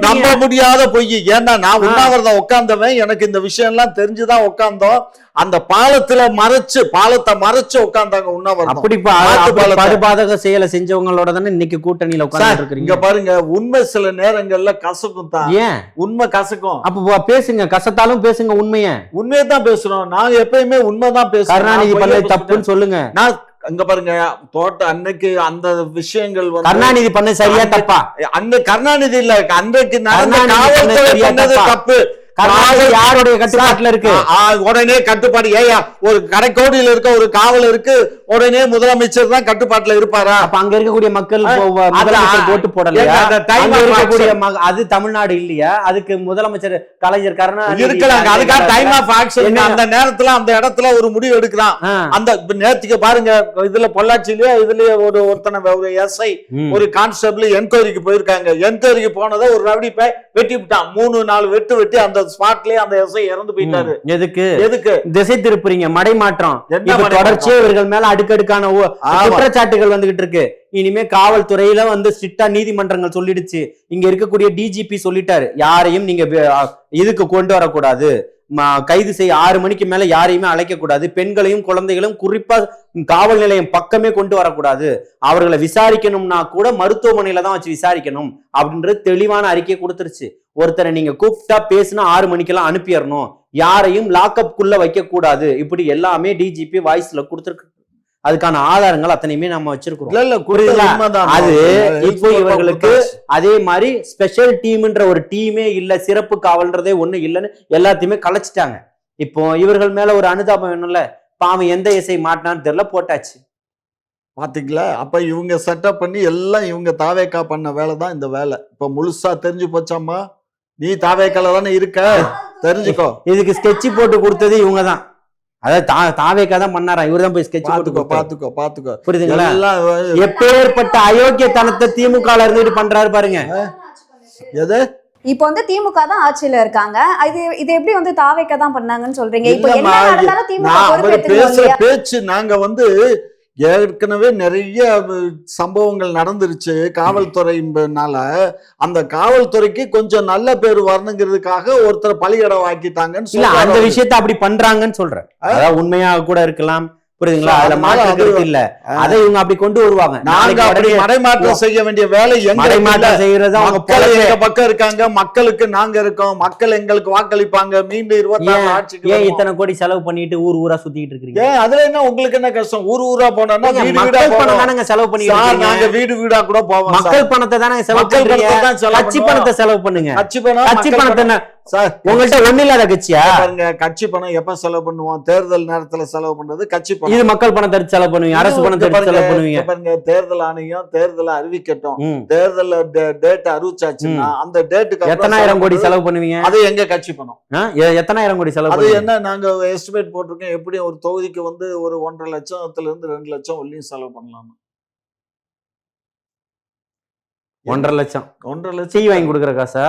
நம்ப முடியாத பொய். ஏன்னா நான் உண்ணாவிரதம் உட்கார்ந்தவன், எனக்கு இந்த விஷயம் எல்லாம் தெரிஞ்சுதான் உட்கார்ந்தோம். அந்த பாலத்துல பாலத்தை மறைச்சு உட்கார்ந்தாங்க உண்ணாவிரதம். அப்படி படுபாதக செயலை செஞ்சவங்களோட தானே இன்னைக்கு கூட்டணியில உட்கார்ந்து பாருங்க. உண்மை சில நேரங்கள்ல கசக்கும் தான். ஏன் உண்மை கசக்கும்? அப்ப பேசுங்க, கசத்தாலும் பேசுங்க. உண்மையை தான் பேசுறோம். நாங்க எப்பயுமே உண்மைதான் பேசுறோம். கருணாநிதி பண்ணது தப்புன்னு சொல்லுங்க. நான் அங்க பாருங்க, அன்னைக்கு அந்த விஷயங்கள் கருணாநிதி பண்ண சரியா தப்பா? அந்த கருணாநிதி இல்ல, அன்றைக்கு நடந்த தப்பு. யாருடைய கட்டுப்பாட்டுல இருக்கு? உடனே கட்டுப்பாடு ஏயா? ஒரு கடைக்கோடியில இருக்க ஒரு காவலருக்கு உடனே முதலமைச்சர் தான் கட்டுப்பாட்டுல இருப்பாரா? அப்ப அங்க இருக்கக்கூடிய மக்கள் ஓட்டு போடலையா? அது தமிழ்நாடு இல்லையா? அதுக்கு முதலமைச்சர் கலைஞர் கருணாநிதி இருக்கலாம். அதுக்காக டைம் ஆஃப் ஆக்ஷன் அந்த நேரத்துல அந்த இடத்துல ஒரு முடிவு எடுக்கலாம். அந்த நேரத்துக்கு பாருங்க, இதுல பொள்ளாச்சிலயே இதுலயே ஒருத்தனை ஒரு எஸ்ஐ ஒரு கான்ஸ்டபிள் என்கொயரிக்கு போயிருக்காங்க. என்கொயரிக்கு போனதை ஒரு ரவுடி போய் வெட்டி விட்டான். 3-4 வெட்டி அந்த ஸ்பாட்லயே அந்த எஸ்ஐ இறந்து போயிட்டாரு. எதுக்கு திசை திருப்புறீங்க? மடைமாற்றம் தொடர்ச்சியா இவர்கள் மேல அடுக்கடுக்கான குற்றச்சாட்டுகள் வந்துகிட்டு இருக்கு. இனிமே காவல்துறையில ஸ்ட்ரிக்டா நீதிமன்றங்கள் சொல்லிடுச்சு. இங்க இருக்கக்கூடிய டிஜிபி சொல்லிட்டாரு, யாரையும் நீங்க இதுக்கு கொண்டு வரக்கூடாது, கைது செய்ய 6 மணிக்கு மேல யாரையுமே அழைக்க கூடாது, பெண்களையும் குழந்தைகளும் குறிப்பா காவல் நிலையம் பக்கமே கொண்டு வரக்கூடாது, அவர்களை விசாரிக்கணும்னா கூட மருத்துவமனையில தான் வச்சு விசாரிக்கணும் அப்படின்றது தெளிவான அறிக்கை கொடுத்துருச்சு. ஒருத்தரை நீங்க கூப்பிட்டா பேசினா 6 மணிக்கெல்லாம் அனுப்பிடணும், யாரையும் லாக்அப் குள்ள வைக்க கூடாது, இப்படி எல்லாமே டிஜிபி வாய்ஸ்ல கொடுத்துருக்கு. அதுக்கான ஆதாரங்கள் அத்தனையுமே நம்ம வச்சிருக்கிறோம். அது இப்போ இவர்களுக்கு அதே மாதிரி ஸ்பெஷல் டீம்ன்ற ஒரு டீமே இல்ல, சிறப்பு காவல்ன்றதே ஒண்ணு இல்லைன்னு எல்லாத்தையுமே கலைச்சிட்டாங்க. இப்போ இவர்கள் மேல ஒரு அனுதாபம் வேணும்ல, பாவம் எந்த இசை மாட்டினான்னு தெரியல, போட்டாச்சு. பாத்தீங்களா? அப்ப இவங்க செட்டப் பண்ணி எல்லாம் இவங்க தாவேக்கா பண்ண வேலை தான் இந்த வேலை. இப்ப முழுசா தெரிஞ்சு போச்சாமா, நீ தாவேக்கால தானே இருக்க, தெரிஞ்சுக்கோ. இதுக்கு ஸ்கெட்ச் போட்டு கொடுத்தது இவங்க தான். அதாவது தாவேக்கா தான் பண்ணாரா, இவர் தான் போய் ஸ்கெட்ச் போட்டு பாத்துக்கோ. புரியுதுங்களா? எப்பேற்பட்ட அயோக்கியத்தனத்தை திமுக இருந்துட்டு பண்றாரு பாருங்க. எது இப்போ திமுக தான் ஆட்சியில இருக்காங்க, இது எப்படி தாவேக்கா தான் பண்ணாங்கன்னு சொல்றீங்க? இப்போ என்ன நடந்தாலும் திமுக பேச்சு நாங்க ஏற்கனவே நிறைய சம்பவங்கள் நடந்துருச்சு காவல்துறைனால. அந்த காவல்துறைக்கு கொஞ்சம் நல்ல பேர் வரணுங்கிறதுக்காக ஒருத்தர் பலிகடை வாக்கிட்டாங்கன்னு அந்த விஷயத்த அப்படி பண்றாங்கன்னு சொல்றேன். அதாவது உண்மையாக கூட இருக்கலாம், புரியுதுங்களா? அதுல மாற்றம் இல்ல. அதை இவங்க அப்படி கொண்டு வருவாங்க. நாங்க அப்படி மடைமாற்றம் செய்ய வேண்டிய வேலை மடைமாற்றம் செய்யறது அவங்க எங்க பக்கம் இருக்காங்க, மக்களுக்கு நாங்க இருக்கோம், மக்கள் எங்களுக்கு வாக்களிப்பாங்க, மீண்டும் 24 ஆட்சிக்கு. ஏன் இத்தனை கோடி செலவு பண்ணிட்டு ஊர் ஊரா சுத்திட்டு இருக்கீங்க? அதுல என்ன உங்களுக்கு என்ன கஷ்டம்? ஊர் ஊரா போனோம்னா மக்கள் பணம் தானங்க செலவு பண்ணிட்டு நாங்க வீடு வீடா கூட போவோம். மக்கள் பணத்தை தானே செலவு பண்றீங்க. கட்சி பணத்தை செலவு பண்ணுங்க. கட்சி பணத்தை சார் உங்கள்ட்ட ஒண்ணு இல்லாத கட்சியா பாருங்க? கட்சி பணம் எப்ப செலவு பண்ணுவோம்? தேர்தல் நேரத்துல செலவு பண்றது கட்சி பணம். இது மக்கள் பணத்தை எடுத்து செலவு பண்ணுவீங்க, அரசு பணத்தை எடுத்து செலவு பண்ணுவீங்க. பாருங்க, தேர்தல் ஆணையம் தேர்தலை அறிவிக்கட்டும், தேர்தல் டேட் அறிவிச்சாச்சுன்னா அந்த டேட்டுக்கு எத்தனாயிரம் கோடி செலவு பண்ணுவீங்க? அது எங்க கட்சி பணம். எத்தனாயிரம் கோடி செலவு? அது என்ன நாங்க எஸ்டிமேட் போட்டிருக்கோம், எப்படி ஒரு தொகுதிக்கு வந்து ஒரு 1.5 லட்சத்துல இருந்து 2 லட்சம் உள்ளியும் செலவு பண்ணலாம். 1.5 லட்சம் வாங்கி கொடுக்குற காசா?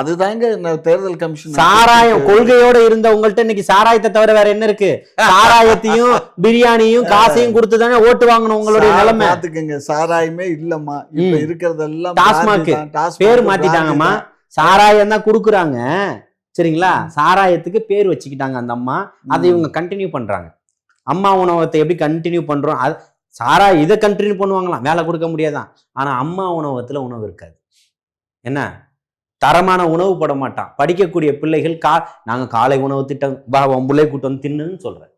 அதுதாங்க தேர்தல் கமிஷன். சாராயம் கொள்கையோட இருந்த உங்கள்ட்ட இன்னைக்கு சாராயத்தை தவிர வேற என்ன இருக்கு? சாராயத்தையும் பிரியாணியும் காசையும் கொடுத்து தானே ஓட்டு வாங்கணும். உங்களுடைய நிலைமை பாத்துக்கங்க. சாராயமே இல்லம்மா, இப்ப இருக்கிறதெல்லாம் டாஸ்மாக் பேர் மாத்திட்டாங்கம்மா. சாராயம் தான் குடுக்குறாங்க, சரிங்களா? சாராயத்துக்கு பேர் வச்சுக்கிட்டாங்க அந்த அம்மா. அதை இவங்க கண்டினியூ பண்றாங்க. அம்மா உணவகத்தை எப்படி கண்டினியூ பண்றோம்? சாராயம் இதை கண்டினியூ பண்ணுவாங்களாம், வேலை கொடுக்க முடியாதான். ஆனா அம்மா உணவகத்துல உணவு இருக்காது. என்ன தரமான உணவு போட மாட்டான். படிக்கக்கூடிய பிள்ளைகள் நாங்க காலை உணவு திட்டம் உன் பிள்ளை கூட்டு வந்து தின்னுன்னு சொல்றேன்.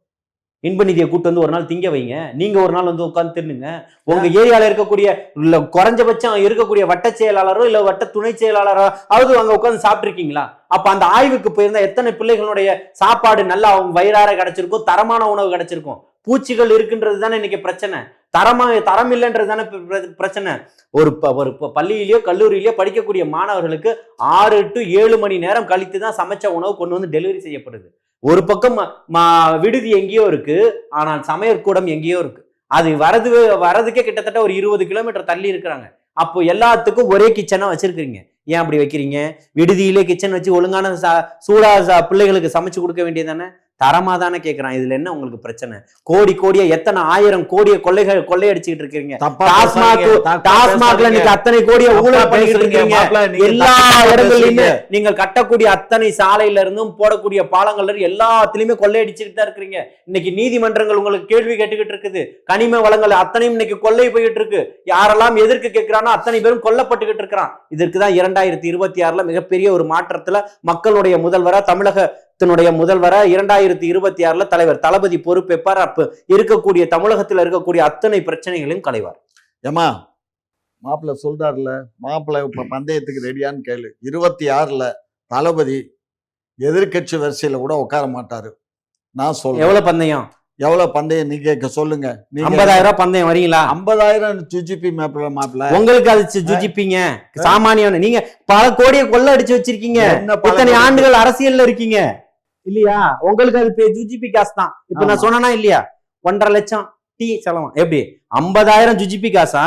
இன்பநிதியை கூட்டு வந்து ஒரு நாள் திங்க வைங்க, நீங்க ஒரு நாள் வந்து உட்காந்து தின்னுங்க. உங்க ஏரியால இருக்கக்கூடிய குறைஞ்சபட்சம் இருக்கக்கூடிய வட்ட செயலாளரோ இல்ல வட்ட துணை செயலாளரோ அவது அங்க உட்காந்து சாப்பிட்டு இருக்கீங்களா? அப்ப அந்த ஆய்வுக்கு போயிருந்தா எத்தனை பிள்ளைகளுடைய சாப்பாடு நல்லா அவங்க வயிறார கிடைச்சிருக்கும், தரமான உணவு கிடைச்சிருக்கும். பூச்சிகள் இருக்குன்றது தானே இன்னைக்கு பிரச்சனை. தரம் இல்லைன்றது தானே பிரச்சனை. ஒரு பள்ளியிலயோ கல்லூரியிலயோ படிக்கக்கூடிய மாணவர்களுக்கு 6 to 7 மணி நேரம் கழித்து தான் சமைச்ச உணவு கொண்டு வந்து டெலிவரி செய்யப்படுது. ஒரு பக்கம் விடுதி எங்கேயோ இருக்கு, ஆனால் சமையற்கூடம் எங்கேயோ இருக்கு. அது வரதுக்கே கிட்டத்தட்ட ஒரு 20 கிலோமீட்டர் தள்ளி இருக்கிறாங்க. அப்போ எல்லாத்துக்கும் ஒரே கிச்சனா வச்சிருக்கீங்க. ஏன் அப்படி வைக்கிறீங்க? விடுதியிலே கிச்சன் வச்சு ஒழுங்கான சூடா பிள்ளைகளுக்கு சமைச்சு கொடுக்க வேண்டியதானே? தரமா தானே கேட்கிறான். இதுல என்ன உங்களுக்கு பிரச்சனை? கோடியா எத்தனை 1000 கோடியை கொள்ளையடிச்சுக்கிட்டு இருக்கீங்க. டாஸ்மாக்ல நீங்க அத்தனை கோடியை ஊழல் பண்ணிட்டு இருக்கீங்க. எல்லா இடங்களிலுமே நீங்க கட்டக்கூடிய அத்தனை சாலையில இருந்தும் போடக்கூடிய பாலங்கள்ல இருந்து எல்லாத்திலுமே கொள்ளையடிச்சுட்டு தான் இருக்கிறீங்க. இன்னைக்கு நீதிமன்றங்கள் உங்களுக்கு கேள்வி கேட்டுக்கிட்டு இருக்குது. கனிம வளங்கள் அத்தனையும் இன்னைக்கு கொள்ளை போயிட்டு இருக்கு. யாரெல்லாம் எதிர்க்கு கேட்கிறானோ அத்தனை பேரும் கொல்லப்பட்டுக்கிட்டு இருக்கிறான். இதற்குதான் 2026 மிகப்பெரிய ஒரு மாற்றத்துல மக்களுடைய முதல்வரா, தமிழகத்தினுடைய முதல்வரா 2026 தலைவர் தளபதி பொறுப்பேற்பார். அப்ப இருக்கக்கூடிய தமிழகத்தில் இருக்கக்கூடிய அத்தனை பிரச்சனைகளையும் களைவார். ஏமா மாப்பிள்ள சொல்றாருல, மாப்பிள்ள இப்ப பந்தயத்துக்கு ரெடியான்னு கேளு. 26 தளபதி எதிர்கட்சி வரிசையில கூட உட்கார மாட்டாரு. நான் சொல்றேன். எவ்வளவு பந்தயம் நீ கேட்க சொல்லுங்க. 50,000 பந்தயம் வரீங்களா? 50,000 ஜுஜிபி மாப்பிள்ள. உங்களுக்கு அது ஜுஜிப்பிங்க சாமானியம். நீங்க பல கோடியை கொள்ள அடிச்சு வச்சிருக்கீங்க. இத்தனை ஆண்டுகள் அரசியல்ல இருக்கீங்க இல்லையா? உங்களுக்கு அது ஜுஜிபி காசு தான். இப்ப நான் சொன்னா இல்லையா, 1.5 லட்சம் டீ செலவு. எப்படி 50,000 ஜுஜிபி காசா?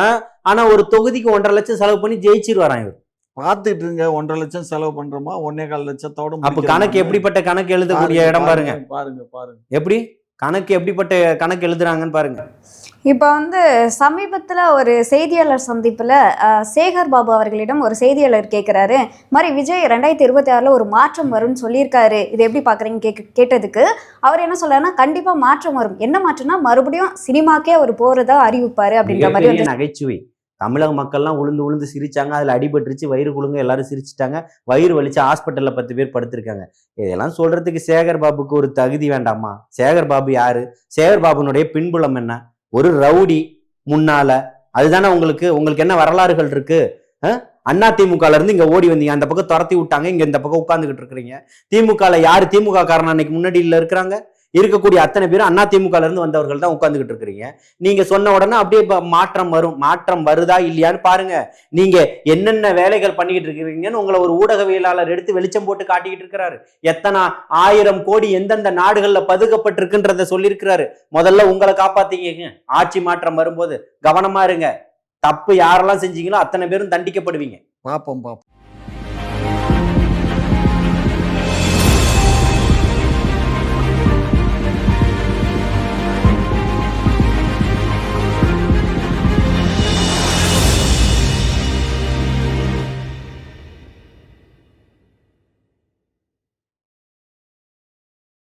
ஆனா ஒரு தொகுதிக்கு 1.5 லட்சம் செலவு பண்ணி ஜெயிச்சிருவாராம் இவர். பாத்துட்டு இருங்க. 1.5 லட்சம் செலவு பண்றோமா, 1.25 லட்சத்தோட. அப்ப கணக்கு எப்படிப்பட்ட கணக்கு எழுதக்கூடிய இடம் பாருங்க. பாருங்க எப்படி கணக்கு எப்படிப்பட்ட கணக்கு எழுதுறாங்கன்னு பாருங்க. இப்போ சமீபத்தில் ஒரு செய்தியாளர் சந்திப்பில் சேகர் பாபு அவர்களிடம் ஒரு செய்தியாளர் கேட்குறாரு, மாதிரி விஜய் 2026 ஒரு மாற்றம் வரும்னு சொல்லியிருக்காரு, இது எப்படி பார்க்குறீங்க கேட்டதுக்கு அவர் என்ன சொல்றாருன்னா, கண்டிப்பாக மாற்றம் வரும். என்ன மாற்றம்னா மறுபடியும் சினிமாக்கே அவர் போகிறதா அறிவிப்பாரு அப்படின்ற மாதிரி. நகைச்சுவை. தமிழக மக்கள்லாம் உளுந்து சிரிச்சாங்க. அதுல அடிபட்டுருச்சு, வயிறு குழுங்க எல்லாரும் சிரிச்சுட்டாங்க. வயிறு வலிச்சு ஹாஸ்பிட்டல்ல 10 பேர் படுத்திருக்காங்க. இதெல்லாம் சொல்றதுக்கு சேகர் பாபுக்கு ஒரு தகுதி வேண்டாமா? சேகர் பாபு யாரு? சேகர் பாபுனுடைய பின்புலம் என்ன? ஒரு ரவுடி முன்னால. அதுதானே உங்களுக்கு என்ன வரலாறுகள் இருக்கு? அதிமுகல இருந்து இங்க ஓடி வந்தீங்க, அந்த பக்கம் துரத்தி விட்டாங்க, இங்க இந்த பக்கம் உட்கார்ந்துகிட்டு இருக்கிறீங்க. திமுகல யாரு திமுக காரன் அன்னைக்கு முன்னாடியில இருக்கிறாங்க? இருக்கக்கூடிய அத்தனை பேரும் அதிமுகல இருந்து வந்தவர்கள் தான் உட்கார்ந்துகிட்டு இருக்கிறீங்க. நீங்க சொன்ன உடனே அப்படியே மாற்றம் வரும். மாற்றம் வருதா இல்லையான்னு பாருங்க. நீங்க என்னென்ன வேலைகள் பண்ணிக்கிட்டு இருக்கிறீங்கன்னு உங்களை ஒரு ஊடகவியலாளர் எடுத்து வெளிச்சம் போட்டு காட்டிக்கிட்டு இருக்கிறாரு. எத்தனை 1000 கோடி எந்தெந்த நாடுகள்ல பதுக்கப்பட்டிருக்குன்றத சொல்லியிருக்கிறாரு. முதல்ல உங்களை காப்பாத்தீங்க. ஆட்சி மாற்றம் வரும்போது கவனமா இருங்க. தப்பு யாரெல்லாம் செஞ்சீங்களோ அத்தனை பேரும் தண்டிக்கப்படுவீங்க. பாப்போம்.